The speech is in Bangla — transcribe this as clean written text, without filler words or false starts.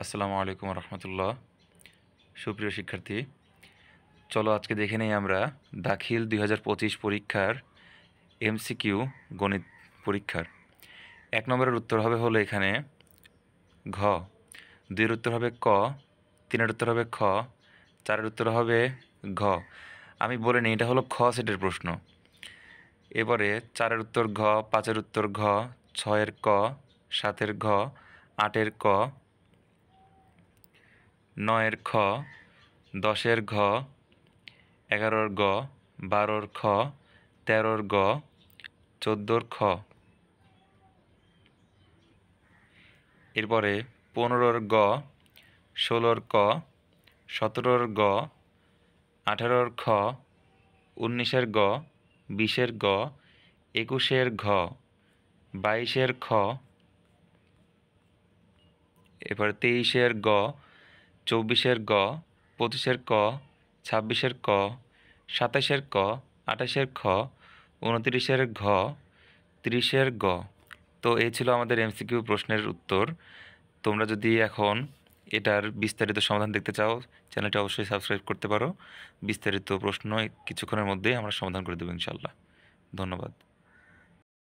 আসসালামু আলাইকুম রহমতুল্লাহ। সুপ্রিয় শিক্ষার্থী, চলো আজকে দেখে নেই আমরা দাখিল 2025 পরীক্ষার এমসিকিউ গণিত পরীক্ষার 1 নম্বরের উত্তর হলো এখানে ঘ, 2-এর উত্তর হবে ক, 3-এর উত্তর হবে খ, 4-এর উত্তর হবে ঘ। আমি বলে নিই এটা হলো খ সেটের প্রশ্ন। এবারে 4-এর উত্তর ঘ, 5-এর উত্তর ঘ, 6-এর ক, 7-এর ঘ, 8-এর ক, 9-এর খ, 10-এর ঘ, 11-র গ, 12-র খ, 13-র গ, 14-র খ। এরপরে 15-র গ, 16-র ক, 17-র গ, 18-র খ, 19-এর গ, 20-এর গ, 21-এর ঘ, 22-এর খ, এরপরে 23-এর গ, 24-এর গ, 25-এর ক, 26-এর ক, 27-এর ক, 28-এর খ, 29-এর ঘ, 30-এর গ। তো এই ছিল আমাদের এমসিকিউ প্রশ্নের উত্তর। তোমরা যদি এখন এটার বিস্তারিত সমাধান দেখতে চাও, চ্যানেলটা অবশ্যই সাবস্ক্রাইব করতে পারো। বিস্তারিত প্রশ্ন কিছুক্ষণের মধ্যেই আমরা সমাধান করে দেবো ইনশাল্লাহ। ধন্যবাদ।